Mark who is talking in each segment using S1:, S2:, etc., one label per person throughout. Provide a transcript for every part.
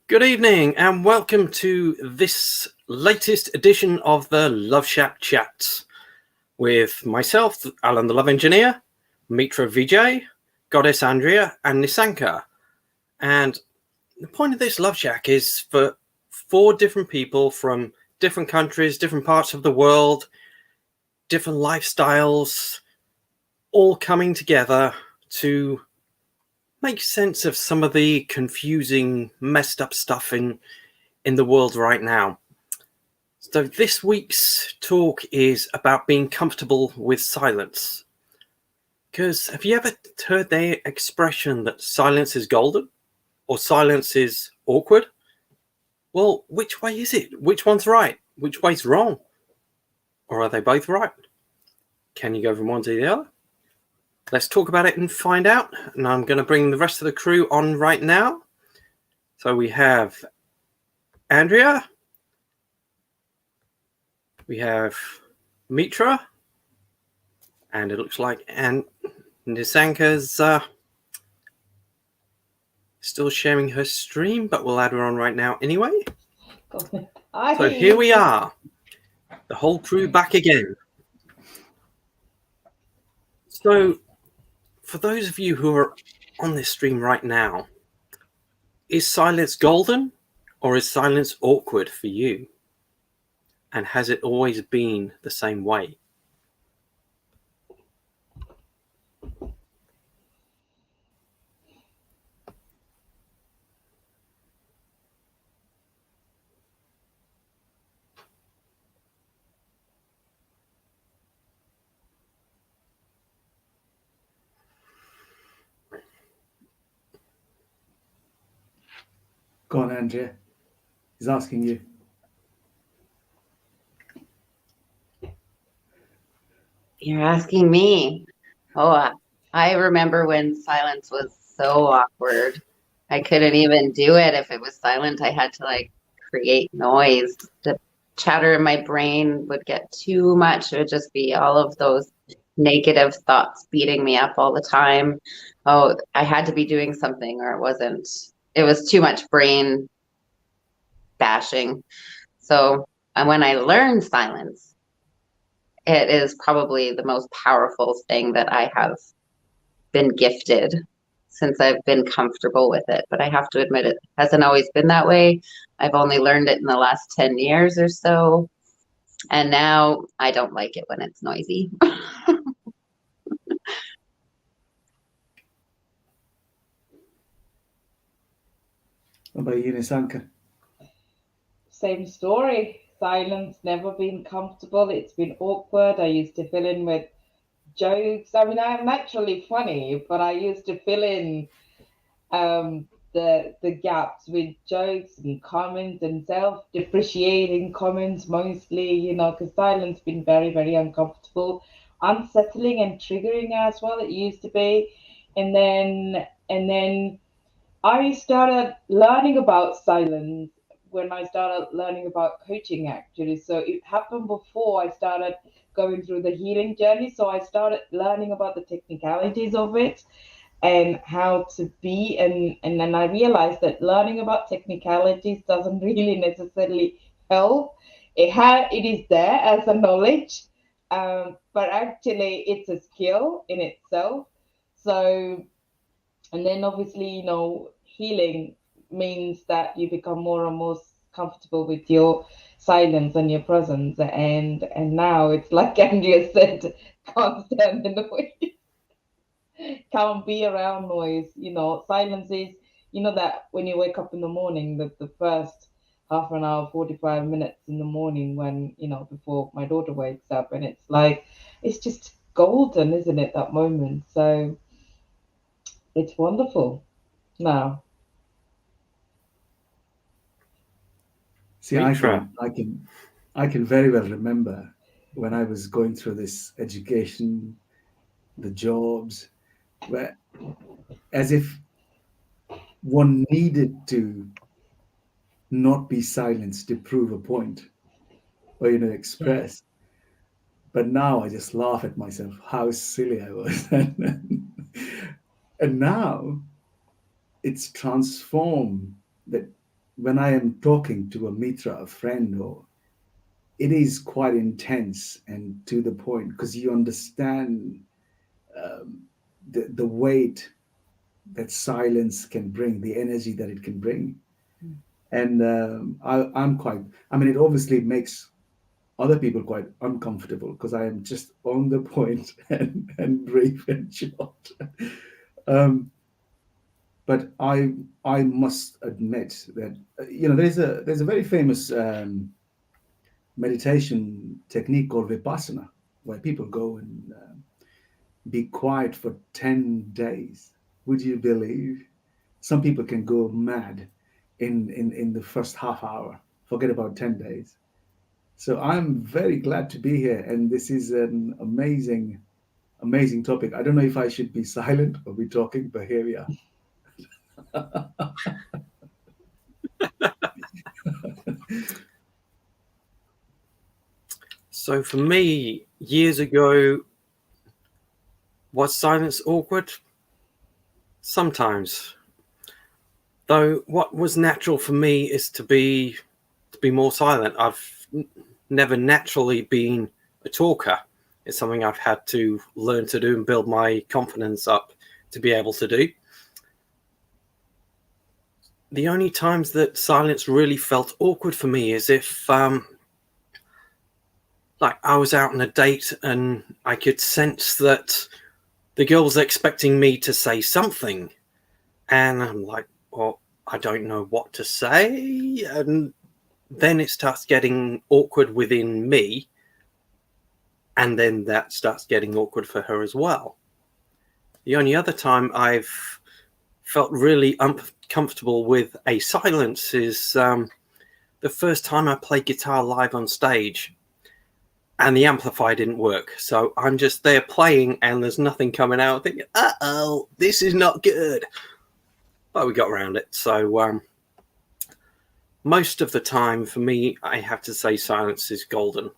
S1: Good evening and welcome to this latest edition of the Love Shack Chats with myself, Alan the Love Engineer, Mitra Vijay, Goddess Andrea and Nisanka. And the point of this Love Shack is for 4 different people from different countries, different parts of the world, different lifestyles, all coming together to make sense of some of the confusing, messed up stuff in the world right now. So this week's talk is about being comfortable with silence. Because have you ever heard the expression that silence is golden or silence is awkward? Well, which way is it? Which one's right? Which way's wrong? Or are they both right? Can you go from one to the other? Let's talk about it and find out. And I'm going to bring the rest of the crew on right now. So we have Andrea. We have Mitra. And it looks like Nisanka's still sharing her stream, but we'll add her on right now anyway. So here we are. The whole crew back again. So for those of you who are on this stream right now, is silence golden or is silence awkward for you? And has it always been the same way?
S2: Go on, Andrea. He's asking you.
S3: You're asking me. Oh, I remember when silence was so awkward. I couldn't even do it if it was silent. I had to create noise. The chatter in my brain would get too much. It would just be all of those negative thoughts beating me up all the time. Oh, I had to be doing something or it was too much brain bashing. So when I learned silence, it is probably the most powerful thing that I have been gifted since I've been comfortable with it. But I have to admit, it hasn't always been that way. I've only learned it in the last 10 years or so. And now I don't like it when it's noisy.
S2: What about you, Nisanka?
S4: Same story. Silence, never been comfortable. It's been awkward. I used to fill in with jokes. I mean, I'm naturally funny, but I used to fill in the gaps with jokes and comments and self-depreciating comments mostly, because silence been very, very uncomfortable, unsettling and triggering as well. It used to be. And then I started learning about silence when I started learning about coaching, actually. So it happened before I started going through the healing journey. So I started learning about the technicalities of it and how to be. And then I realized that learning about technicalities doesn't really necessarily help. It is there as a knowledge, but actually it's a skill in itself. So, and then obviously, healing means that you become more and more comfortable with your silence and your presence. And now it's like Andrea said, can't stand the noise, can't be around noise. Silence is, that when you wake up in the morning, the first half an hour, 45 minutes in the morning when, before my daughter wakes up, and it's just golden, isn't it, that moment? So it's wonderful now.
S2: See, I can very well remember when I was going through this education, the jobs, where as if one needed to not be silenced to prove a point or, express. But now I just laugh at myself, how silly I was. And now it's transformed that when I am talking to a mitra, a friend, or it is quite intense and to the point, because you understand the weight that silence can bring, the energy that it can bring. And it obviously makes other people quite uncomfortable because I am just on the point and brief and short. But I must admit that there's a very famous meditation technique called Vipassana, where people go and be quiet for 10 days. Would you believe? Some people can go mad in the first half hour. Forget about 10 days. So I'm very glad to be here, and this is an amazing topic. I don't know if I should be silent or be talking, but here we are.
S1: So for me, years ago, was silence awkward? Sometimes. Though what was natural for me is to be more silent. I've never naturally been a talker. It's something I've had to learn to do and build my confidence up to be able to do. The only times that silence really felt awkward for me is if like I was out on a date and I could sense that the girl was expecting me to say something, and I'm like, well, I don't know what to say, and then it starts getting awkward within me, and then that starts getting awkward for her as well. The only other time I've felt really uncomfortable with a silence is the first time I played guitar live on stage and the amplifier didn't work. So I'm just there playing and there's nothing coming out, thinking, uh-oh, this is not good. But we got around it. So most of the time for me, I have to say silence is golden.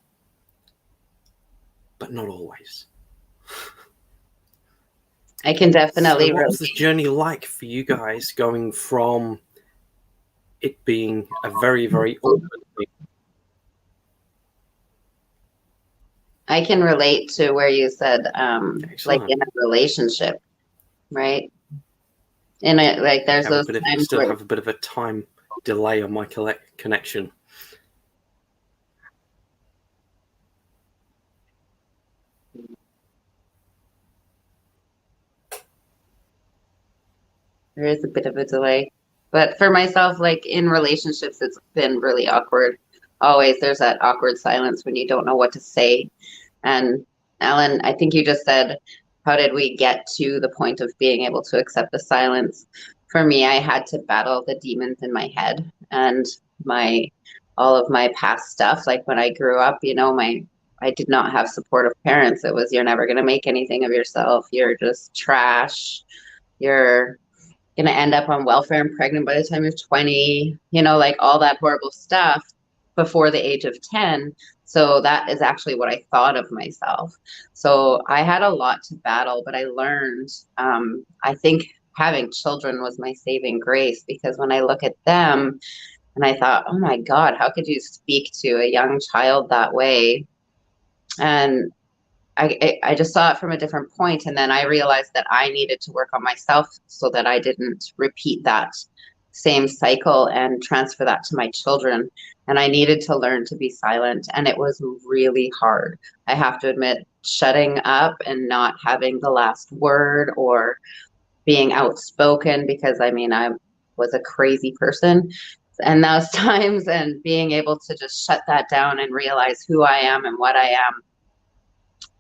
S1: But not always.
S3: I can definitely
S1: So what was the journey like for you guys, going from it being a very, very awkward thing?
S3: I can relate to where you said, like in a relationship, right? And like there's those times
S1: still have a bit of a time delay on my connection.
S3: There is a bit of a delay, but for myself, like in relationships, it's been really awkward. Always there's that awkward silence when you don't know what to say. And Alan, I think you just said, how did we get to the point of being able to accept the silence? For me, I had to battle the demons in my head and all of my past stuff. Like when I grew up, I did not have supportive parents. It was, you're never going to make anything of yourself. You're just trash. You're going to end up on welfare and pregnant by the time you're 20, like all that horrible stuff before the age of 10. So that is actually what I thought of myself. So I had a lot to battle, but I learned, I think having children was my saving grace, because when I look at them and I thought, oh my God, how could you speak to a young child that way? And I just saw it from a different point. And then I realized that I needed to work on myself so that I didn't repeat that same cycle and transfer that to my children. And I needed to learn to be silent. And it was really hard. I have to admit, shutting up and not having the last word or being outspoken, because I was a crazy person in those times, and being able to just shut that down and realize who I am and what I am.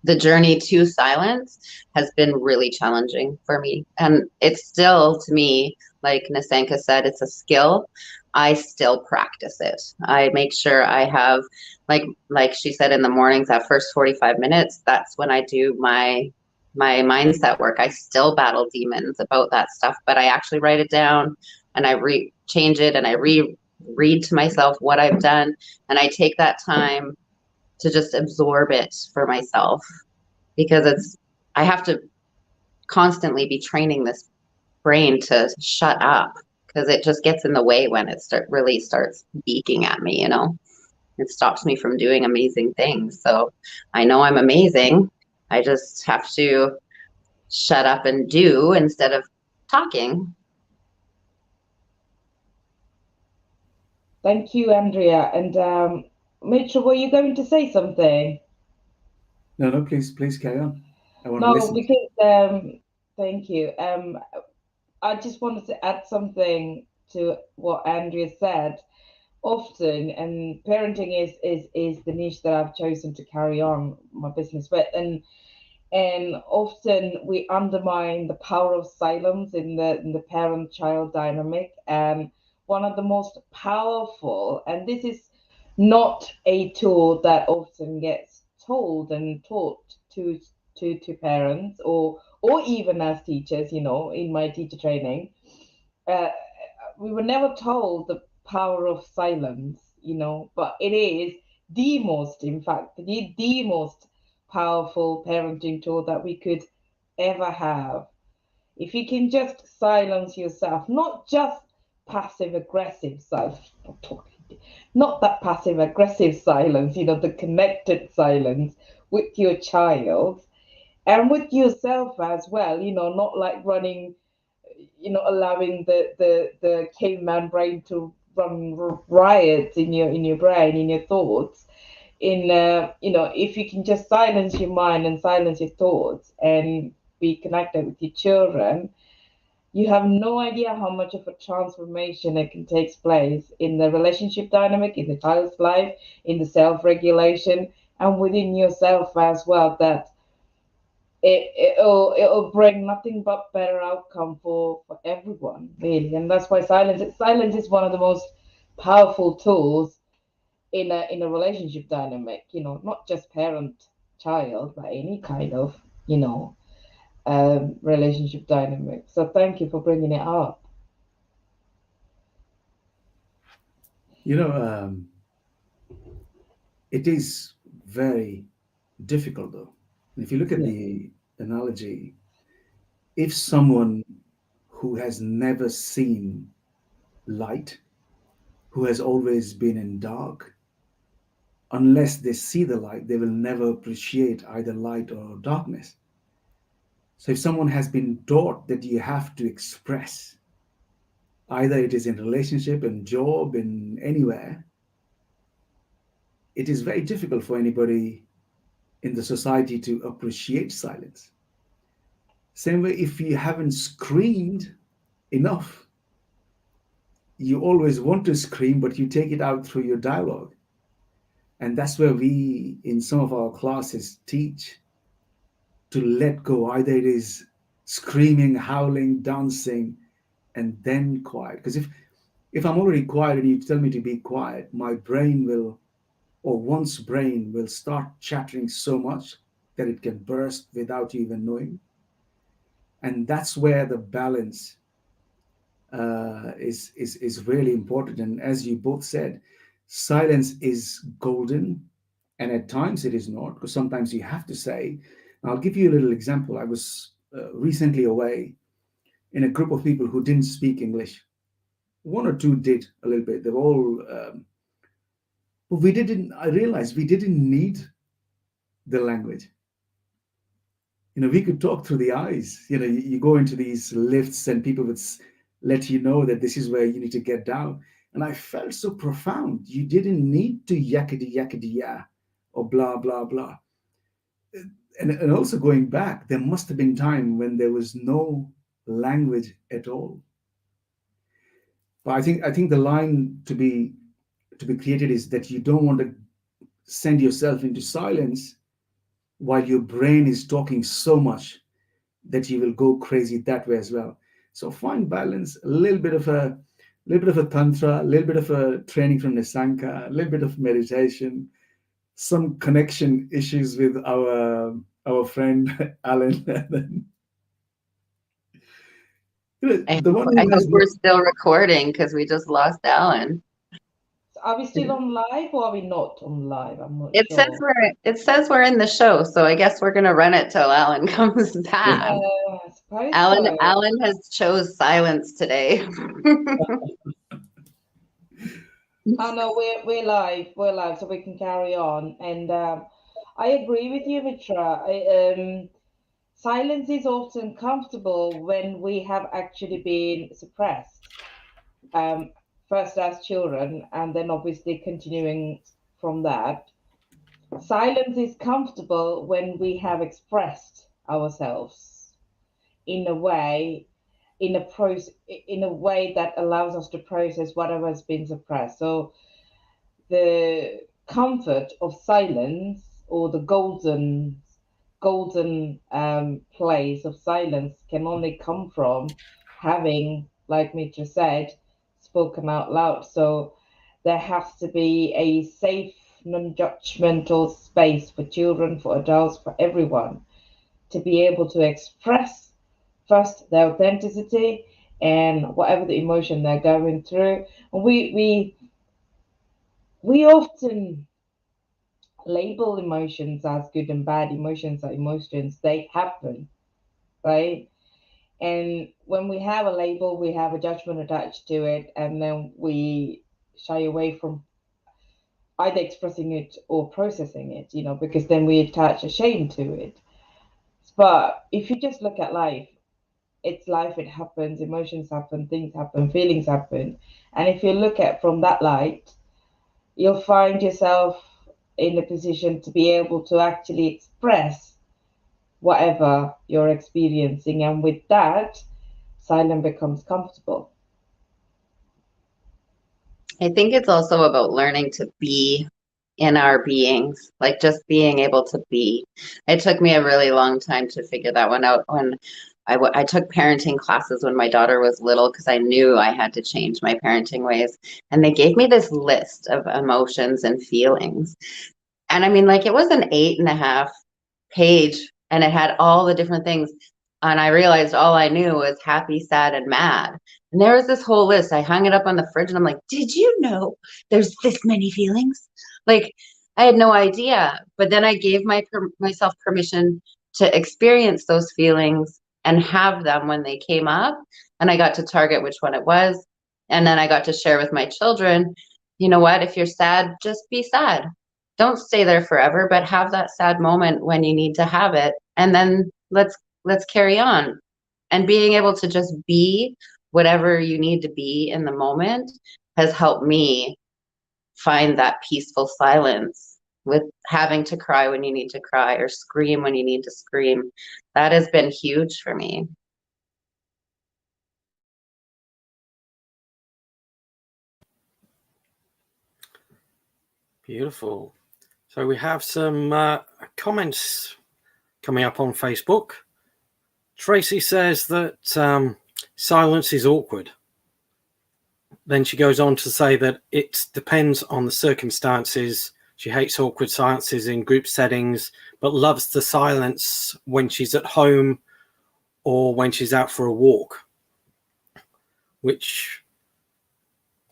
S3: The journey to silence has been really challenging for me. And it's still, to me, like Nisanka said, it's a skill. I still practice it. I make sure I have, like she said, in the mornings, that first 45 minutes, that's when I do my mindset work. I still battle demons about that stuff, but I actually write it down and I change it, and I read to myself what I've done. And I take that time to just absorb it for myself, because I have to constantly be training this brain to shut up, because it just gets in the way when it really starts beaking at me, you know. It stops me from doing amazing things. So I know I'm amazing. I just have to shut up and do instead of talking.
S4: Thank you, Andrea. And Mitra, were you going to say something?
S2: No, please carry on. I want to
S4: No,
S2: listen.
S4: because thank you. I just wanted to add something to what Andrea said. Often, and parenting is the niche that I've chosen to carry on my business with, and often we undermine the power of silence in the parent-child dynamic. And one of the most powerful, and this is not a tool that often gets told and taught to parents or even as teachers, you know, in my teacher training. We were never told the power of silence, you know, but it is the most, in fact, the most powerful parenting tool that we could ever have. If you can just silence yourself, not just passive aggressive silence, not that passive aggressive silence, you know, the connected silence with your child and with yourself as well, you know, not like running, you know, allowing the caveman brain to run riots in your brain, in your thoughts. You know, if you can just silence your mind and silence your thoughts and be connected with your children, you have no idea how much of a transformation it can take place in the relationship dynamic, in the child's life, in the self-regulation, and within yourself as well. That it'll bring nothing but better outcome for everyone, really. And that's why silence is one of the most powerful tools in a relationship dynamic, you know, not just parent child, but any kind of, you know, relationship dynamic. So thank you for bringing it up.
S2: You know, it is very difficult though. If you look at the analogy, if someone who has never seen light, who has always been in dark, unless they see the light, they will never appreciate either light or darkness. So if someone has been taught that you have to express, either it is in relationship, in job, in anywhere, it is very difficult for anybody in the society to appreciate silence. Same way, if you haven't screamed enough, you always want to scream, but you take it out through your dialogue. And that's where we, in some of our classes, teach to let go. Either it is screaming, howling, dancing, and then quiet. Because if I'm already quiet and you tell me to be quiet, my brain will, or one's brain will start chattering so much that it can burst without you even knowing. And that's where the balance is really important. And as you both said, silence is golden, and at times it is not, because sometimes you have to say. I'll give you a little example. I was recently away in a group of people who didn't speak English. One or two did a little bit. They were all, but we didn't. I realized we didn't need the language. You know, we could talk through the eyes. You know, you go into these lifts and people would let you know that this is where you need to get down. And I felt so profound. You didn't need to yakety yakety ya or blah blah blah. And also going back, there must have been time when there was no language at all. But I think the line to be created is that you don't want to send yourself into silence while your brain is talking so much that you will go crazy that way as well. So find balance, a little bit of a tantra, a little bit of a training from Nisanka, a little bit of meditation, some connection issues with our friend Alan.
S3: I hope we're still recording because we just lost Alan.
S4: Are we still on live or are we not on live? I'm not
S3: It says
S4: sure.
S3: we're in the show, so I guess we're gonna run it till Alan comes back.
S4: I suppose
S3: Alan
S4: so.
S3: has chose silence today.
S4: Oh no, we're live. We're live, so we can carry on. And I agree with you, Mitra. Silence is often comfortable when we have actually been suppressed. First as children, and then obviously continuing from that. Silence is comfortable when we have expressed ourselves in a way, in a way that allows us to process whatever has been suppressed. So the comfort of silence, or the golden place of silence, can only come from having, like Mitra said, spoken out loud. So there has to be a safe, non-judgmental space for children, for adults, for everyone to be able to express first their authenticity and whatever the emotion they're going through. And we often label emotions as good and bad. Emotions are emotions, they happen, right? And when we have a label, we have a judgment attached to it, and then we shy away from either expressing it or processing it, because then we attach a shame to it. But if you just look at life, it's life, it happens, emotions happen, things happen, feelings happen. And if you look at from that light, you'll find yourself in a position to be able to actually express whatever you're experiencing. And with that, silence becomes comfortable.
S3: I think it's also about learning to be in our beings, like just being able to be. It took me a really long time to figure that one out when I took parenting classes when my daughter was little, because I knew I had to change my parenting ways. And they gave me this list of emotions and feelings. And I mean, like, it was an 8.5 page, and it had all the different things. And I realized all I knew was happy, sad, and mad. And there was this whole list. I hung it up on the fridge, and I'm like, did you know there's this many feelings? Like, I had no idea. But then I gave myself permission to experience those feelings and have them when they came up. And I got to target which one it was. And then I got to share with my children, you know what? If you're sad, just be sad. Don't stay there forever, but have that sad moment when you need to have it. And then let's carry on. And being able to just be whatever you need to be in the moment has helped me find that peaceful silence, with having to cry when you need to cry or scream when you need to scream. That has been huge for me.
S1: Beautiful. So we have some comments coming up on Facebook. Tracy says that silence is awkward. Then she goes on to say that it depends on the circumstances. She hates awkward silences in group settings, but loves the silence when she's at home or when she's out for a walk, which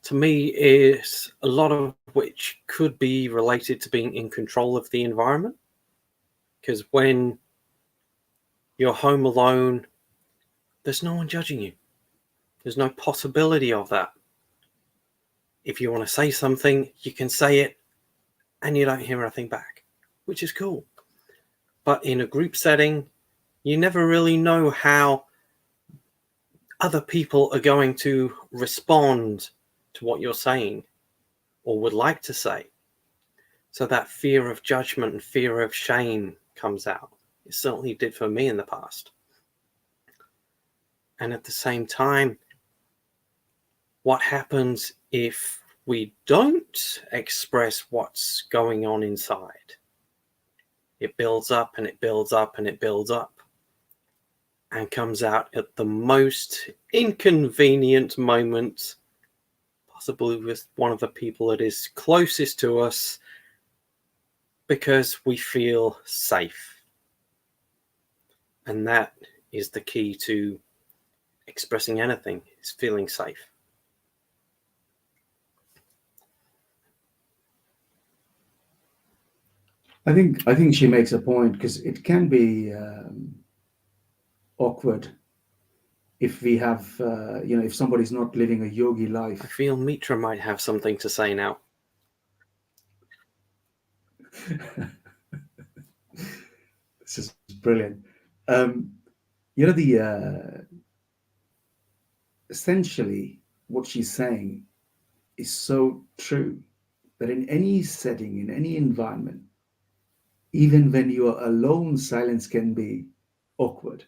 S1: to me is a lot of which could be related to being in control of the environment. Because when you're home alone, there's no one judging you. There's no possibility of that. If you want to say something, you can say it and you don't hear anything back, which is cool. But in a group setting, you never really know how other people are going to respond to what you're saying or would like to say. So that fear of judgment and fear of shame comes out. It certainly did for me in the past. And at the same time, what happens if we don't express what's going on inside? It builds up and it builds up and it builds up and comes out at the most inconvenient moment, possibly with one of the people that is closest to us, because we feel safe. And that is the key to expressing anything, is feeling safe.
S2: I think she makes a point, because it can be awkward if we have, if somebody's not living a yogi life.
S1: I feel Mitra might have something to say now.
S2: This is brilliant. Essentially, what she's saying is so true, that in any setting, in any environment, even when you are alone, silence can be awkward.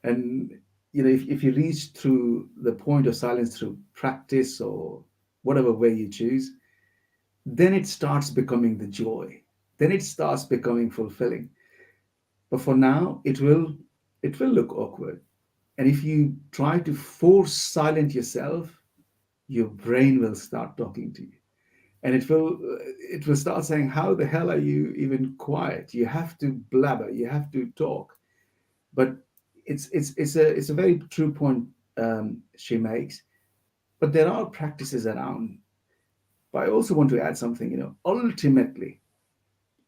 S2: And if you reach through the point of silence through practice or whatever way you choose, then it starts becoming the joy. Then it starts becoming fulfilling. But for now, it will look awkward. And if you try to force silence yourself, your brain will start talking to you. And it will start saying, how the hell are you even quiet? You have to blabber, you have to talk. But it's a very true point she makes. But there are practices around. But I also want to add something, ultimately,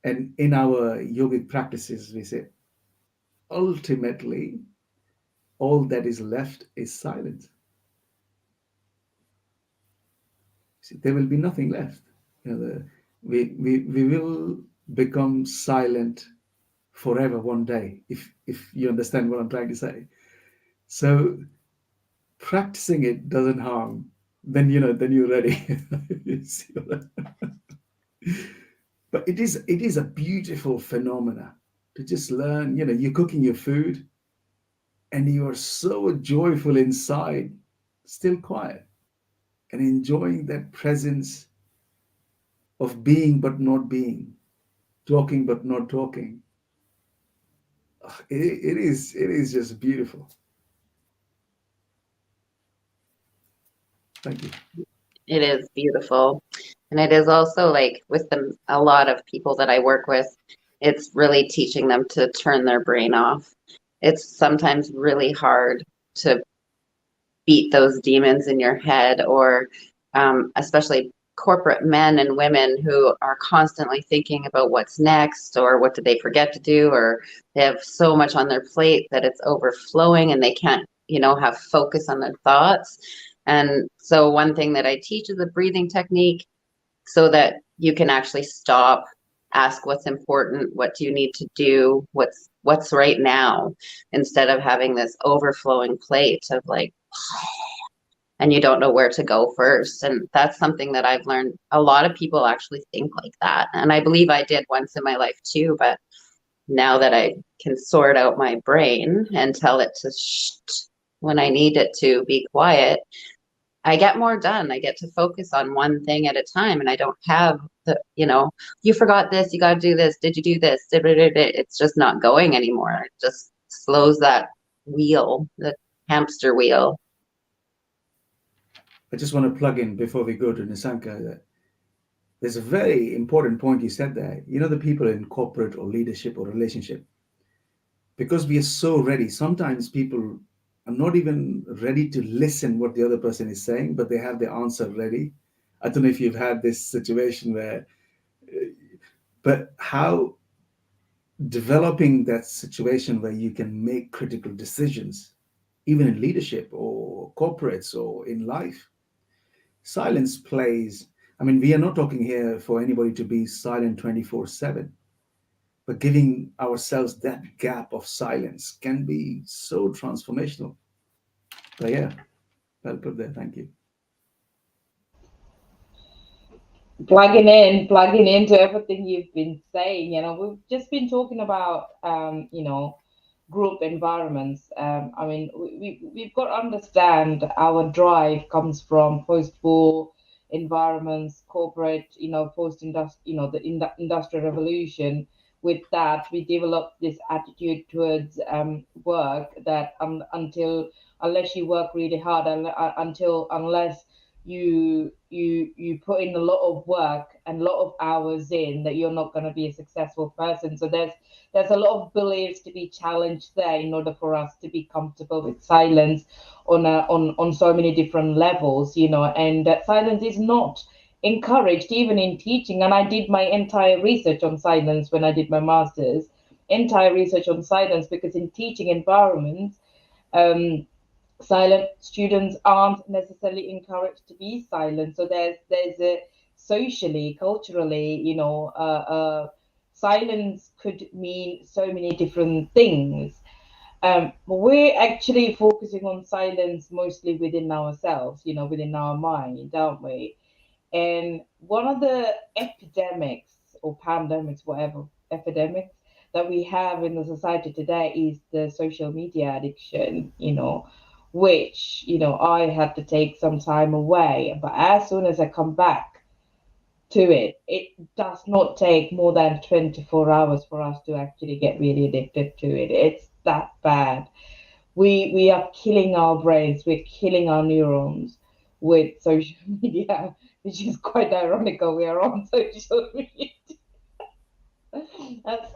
S2: and in our yogic practices, we say, ultimately, all that is left is silence. See, there will be nothing left. We will become silent forever one day, if you understand what I'm trying to say. So practicing it doesn't harm. Then you're ready. You see what But it is a beautiful phenomena to just learn. You're cooking your food, and you are so joyful inside, still quiet, and enjoying that presence of being but not being, talking but not talking. It is just beautiful. Thank you.
S3: It is beautiful. And it is also like with a lot of people that I work with, it's really teaching them to turn their brain off. It's sometimes really hard to beat those demons in your head, or especially corporate men and women who are constantly thinking about what's next, or what did they forget to do, or they have so much on their plate that it's overflowing and they can't, have focus on their thoughts. And so one thing that I teach is a breathing technique, so that you can actually stop, ask what's important, what do you need to do, what's right now, instead of having this overflowing plate of like, and you don't know where to go first. And that's something that I've learned. A lot of people actually think like that. And I believe I did once in my life too, but now that I can sort out my brain and tell it to shh when I need it to be quiet, I get more done. I get to focus on one thing at a time, and I don't have you forgot this, you got to do this, did you do this? It's just not going anymore. It just slows that wheel, the hamster wheel.
S2: I just want to plug in before we go to Nissanka that there's a very important point you said there. The people in corporate or leadership or relationship, because we are so ready, sometimes people are not even ready to listen what the other person is saying, but they have the answer ready. I don't know if you've had this situation where, but how developing that situation where you can make critical decisions, even in leadership or corporates or in life. Silence plays, we are not talking here for anybody to be silent 24/7, but giving ourselves that gap of silence can be so transformational. But yeah, I'll put there. Thank you.
S4: Plugging into everything you've been saying, we've just been talking about, group environments. We've got to understand our drive comes from post-war environments, corporate, post-industrial, the industrial revolution. With that, we developed this attitude towards work that unless you work really hard, unless you put in a lot of work and a lot of hours in, that you're not going to be a successful person. So there's a lot of beliefs to be challenged there in order for us to be comfortable with silence on so many different levels, and that silence is not encouraged even in teaching. And I did my entire research on silence when I did my master's, entire research on silence, because in teaching environments, silent students aren't necessarily encouraged to be silent. So there's a socially, culturally, silence could mean so many different things. We're actually focusing on silence mostly within ourselves, within our mind, aren't we? And one of the epidemics or pandemics, whatever epidemics that we have in the society today is the social media addiction, which, I had to take some time away. But as soon as I come back to it, it does not take more than 24 hours for us to actually get really addicted to it. It's that bad. We are killing our brains, we're killing our neurons with social media, which is quite ironical. We are on social media. That's,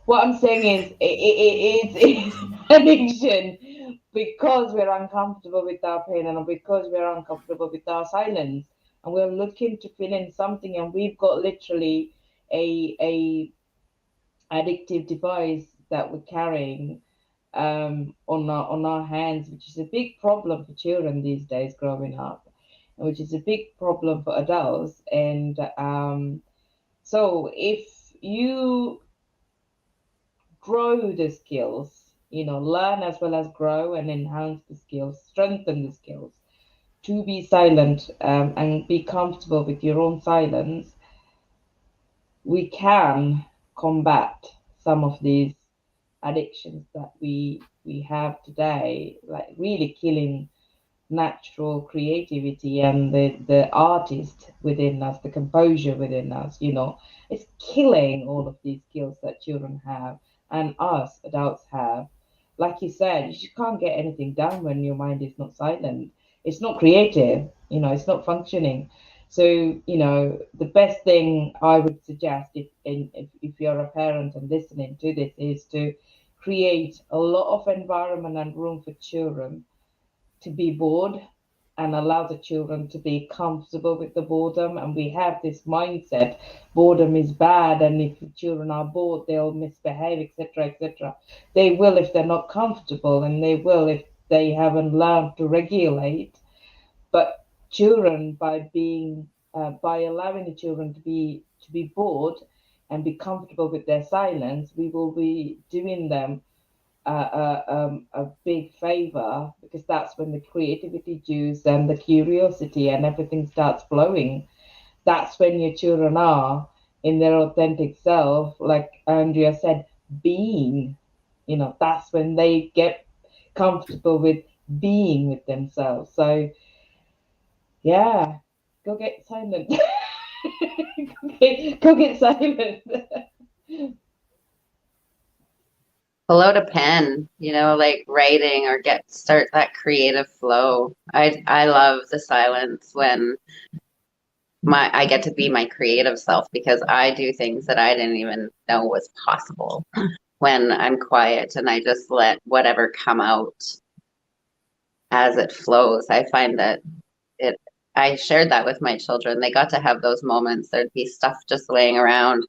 S4: what I'm saying is it's addiction because we're uncomfortable with our pain and because we're uncomfortable with our silence, and we're looking to fill in something, and we've got literally a addictive device that we're carrying on our hands, which is a big problem for children these days growing up, which is a big problem for adults. And so if you grow the skills, learn as well as grow and enhance the skills, strengthen the skills to be silent and be comfortable with your own silence, we can combat some of these addictions that we have today, like really killing natural creativity and the artist within us, the composure within us. It's killing all of these skills that children have and us adults have. Like you said, you can't get anything done when your mind is not silent. It's not creative, it's not functioning. So, the best thing I would suggest if you're a parent and listening to this is to create a lot of environment and room for children to be bored and allow the children to be comfortable with the boredom. And we have this mindset, boredom is bad, and if the children are bored, they'll misbehave, etc., etc. They will if they're not comfortable, and they will if they haven't learned to regulate. But children, by allowing the children to be bored and be comfortable with their silence, we will be doing them a big favor, because that's when the creativity juice and the curiosity and everything starts flowing. That's when your children are in their authentic self, like Andrea said, being. That's when they get comfortable with being with themselves. So yeah, go get silent. Go get silent.
S3: Pull out a pen, like writing, or start that creative flow. I love the silence when I get to be my creative self, because I do things that I didn't even know was possible when I'm quiet and I just let whatever come out as it flows. I find that I shared that with my children. They got to have those moments. There'd be stuff just laying around,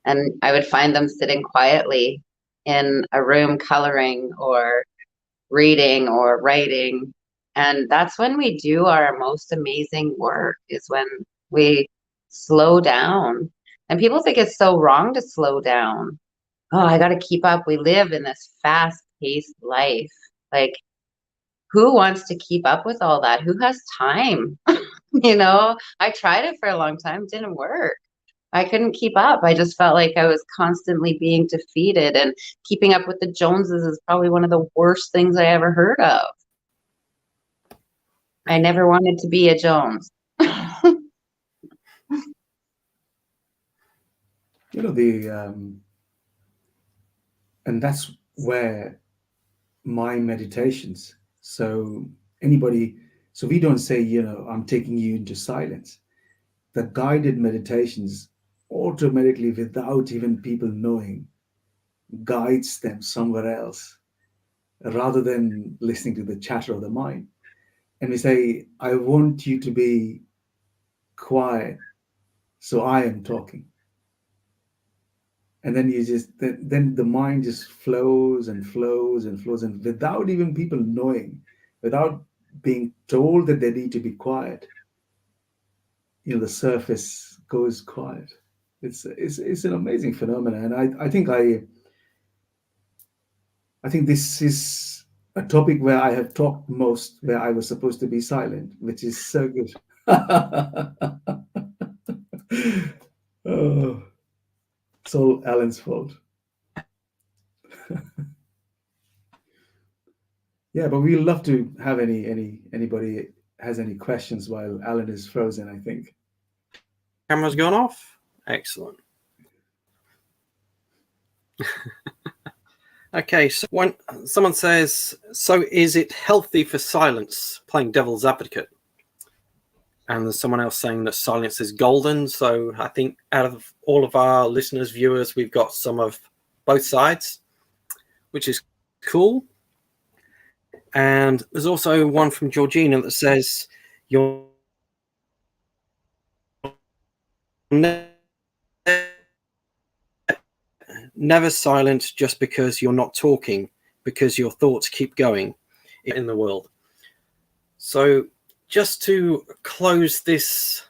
S3: and I would find them sitting quietly in a room coloring or reading or writing. And that's when we do our most amazing work, is when we slow down. And people think it's so wrong to slow down. Oh, I got to keep up. We live in this fast-paced life. Like, who wants to keep up with all that? Who has time? I tried it for a long time. It didn't work. I couldn't keep up. I just felt like I was constantly being defeated, and keeping up with the Joneses is probably one of the worst things I ever heard of. I never wanted to be a Jones.
S2: And that's where my meditations. So we don't say, I'm taking you into silence. The guided meditations automatically, without even people knowing, guides them somewhere else rather than listening to the chatter of the mind. And we say, I want you to be quiet, so I am talking. And then then the mind just flows and flows and flows, and without even people knowing, without being told that they need to be quiet, the surface goes quiet. It's an amazing phenomenon, and I think this is a topic where I have talked most, where I was supposed to be silent, which is so good. Oh, it's all Alan's fault. Yeah, but we'd love to have anybody has any questions while Alan is frozen, I think.
S1: Camera's gone off. Excellent. Okay, so when someone says, so is it healthy for silence, playing devil's advocate? And there's someone else saying that silence is golden. So I think out of all of our listeners, viewers, we've got some of both sides, which is cool. And there's also one from Georgina that says, you're never silent just because you're not talking, because your thoughts keep going in the world. So just to close this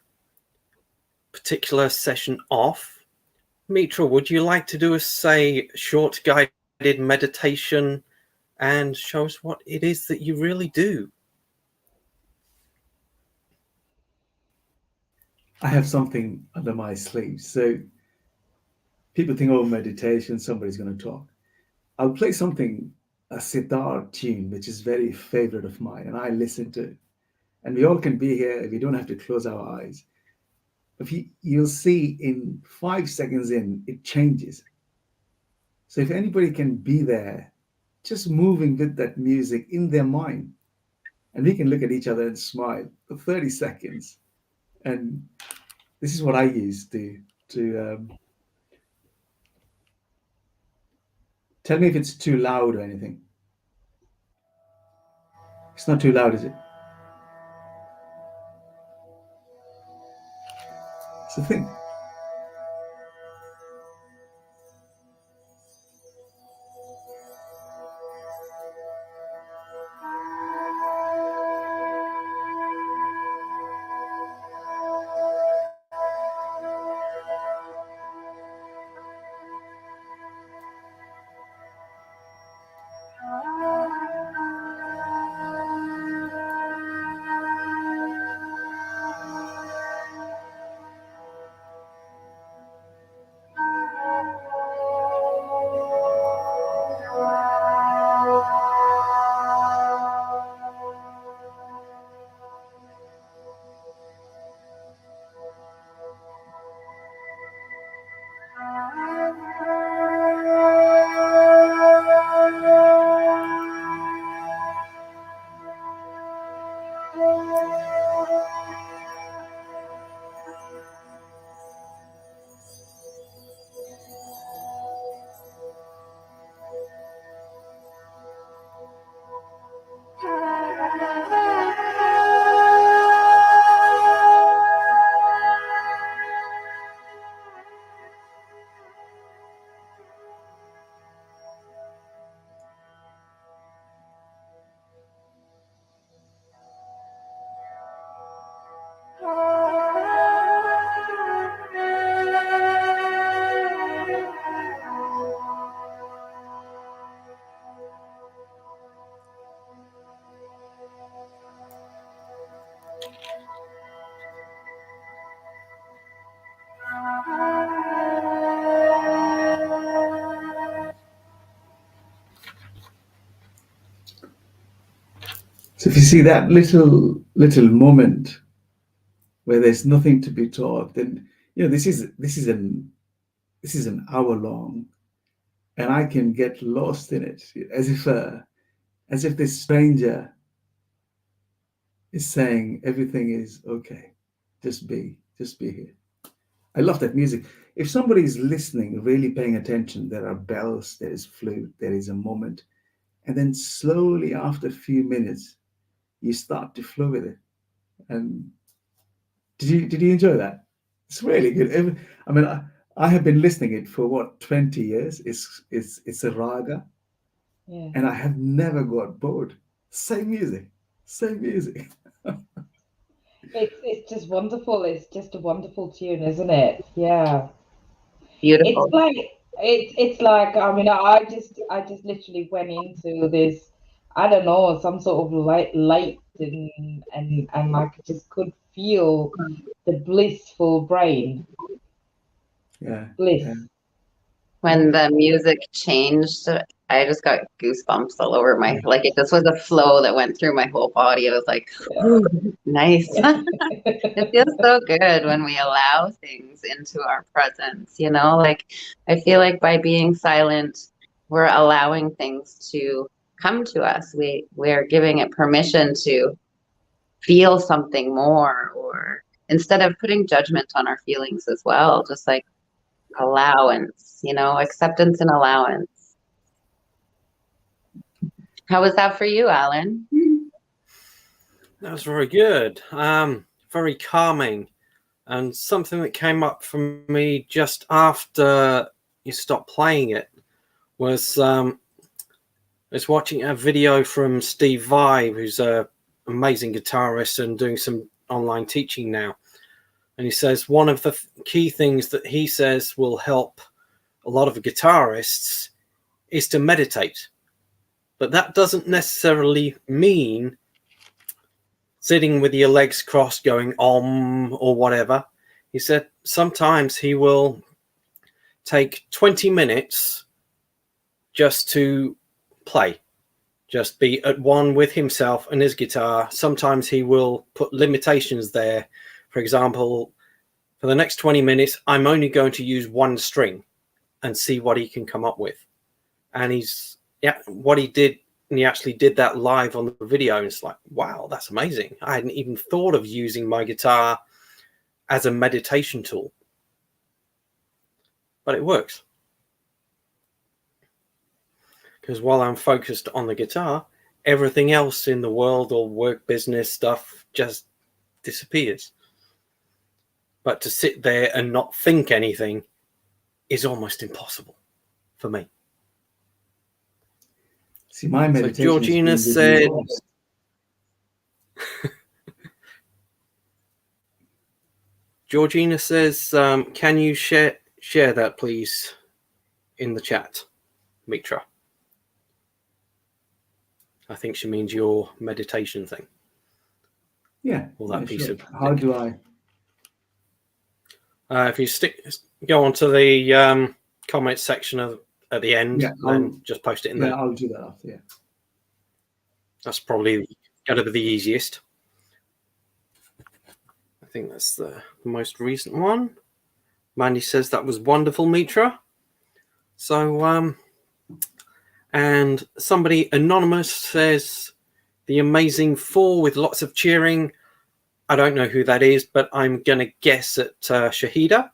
S1: particular session off, Mitra, would you like to do a short guided meditation and show us what it is that you really do?
S2: I have something under my sleeve. So people think, oh, meditation, somebody's going to talk. I'll play something, a sitar tune, which is very favorite of mine, and I listen to it. And we all can be here. We don't have to close our eyes. But you'll see in 5 seconds in, it changes. So if anybody can be there, just moving with that music in their mind, and we can look at each other and smile for 30 seconds. And this is what I use to tell me if it's too loud or anything. It's not too loud, is it? So think. So if you see that little moment where there's nothing to be taught, then this is an hour long, and I can get lost in it as if this stranger is saying everything is okay, just be here. I love that music. If somebody is listening, really paying attention, there are bells, there is flute, there is a moment, and then slowly after a few minutes, you start to flow with it. And Did you enjoy that? It's really good. I mean, I have been listening it for what, 20 years. It's a raga,
S4: Yeah.
S2: and I have never got bored. Same music, same music.
S4: It's just wonderful. It's just a wonderful tune, isn't it? Yeah.
S3: Beautiful.
S4: It's like, I mean, I just literally went into this, I don't know, some sort of light, and like just could feel the blissful brain.
S2: Yeah.
S4: Bliss.
S2: Yeah.
S3: When the music changed, I just got goosebumps all over my, like it just was a flow that went through my whole body. I was like, "Ooh, nice." It feels so good when we allow things into our presence, you know? Like I feel like by being silent, we're allowing things to come to us. We're giving it permission to feel something more, or instead of putting judgment on our feelings as well, just like allowance, you know, acceptance and allowance. How was that for you, Alan?
S1: That was very good. Very calming. And something that came up for me just after you stopped playing it was watching a video from Steve Vai, who's an amazing guitarist and doing some online teaching now. And he says one of the key things that he says will help a lot of guitarists is to meditate. But that doesn't necessarily mean sitting with your legs crossed going om or whatever. He said sometimes he will take 20 minutes just to play, just be at one with himself and his guitar. Sometimes he will put limitations there. For example, for the next 20 minutes, I'm only going to use one string and see what he can come up with. And what he did, and he actually did that live on the video. And it's like, wow, that's amazing. I hadn't even thought of using my guitar as a meditation tool. But it works. Because while I'm focused on the guitar, everything else in the world or work business stuff just disappears. But to sit there and not think anything is almost impossible for me.
S2: See, my meditation.
S1: So Georgina said, Georgina says, can you share that, please, in the chat, Mitra? I think she means your meditation thing.
S2: Yeah.
S1: Or that piece
S2: sure.
S1: of.
S2: How do I?
S1: If you go onto the comment section at the end, then just post it in there.
S2: Yeah, I'll do that after. Yeah.
S1: That's probably going to be the easiest. I think that's the most recent one. Mandy says that was wonderful, Mitra. So, and somebody anonymous says the Amazing Four with lots of cheering. I don't know who that is, but I'm going to guess at Shahida.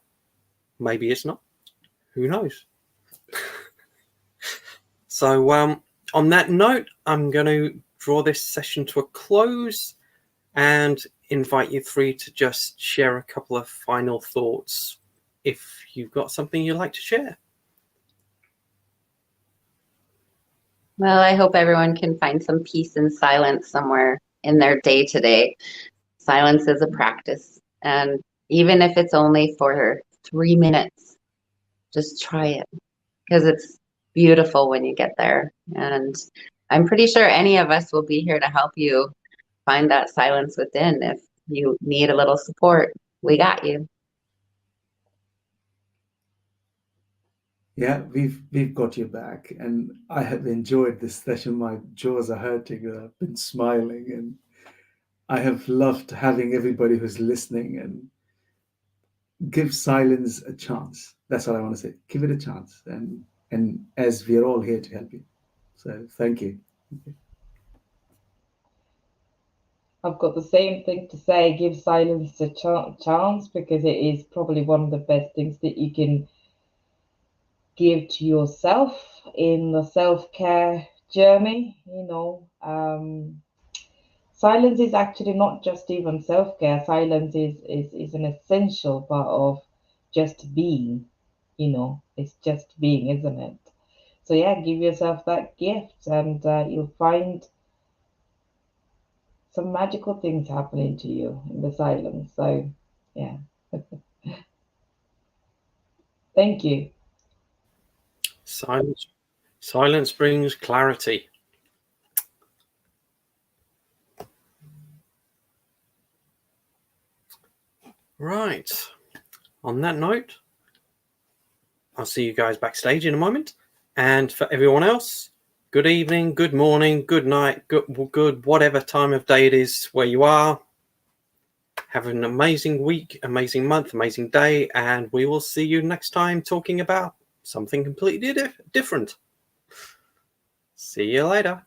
S1: Maybe it's not. Who knows? So, on that note, I'm going to draw this session to a close and invite you three to just share a couple of final thoughts if you've got something you'd like to share.
S3: Well, I hope everyone can find some peace and silence somewhere in their day-to-day. Silence is a practice. And even if it's only for 3 minutes, just try it, because it's beautiful when you get there. And I'm pretty sure any of us will be here to help you find that silence within. If you need a little support, we got you.
S2: Yeah, we've got your back, and I have enjoyed this session. My jaws are hurting, and I've been smiling, and I have loved having everybody who's listening, and give silence a chance. That's all I want to say. Give it a chance, and as we're all here to help you. So thank you.
S4: I've got the same thing to say. Give silence a chance, because it is probably one of the best things that you can give to yourself in the self-care journey, silence is actually not just even self-care. Silence is an essential part of just being, it's just being, isn't it? So yeah, give yourself that gift, and you'll find some magical things happening to you in the silence. So yeah. Thank you.
S1: Silence brings clarity. Right. On that note, I'll see you guys backstage in a moment. And for everyone else, good evening, good morning, good night, good whatever time of day it is where you are. Have an amazing week, amazing month, amazing day, and we will see you next time talking about something completely different. See you later.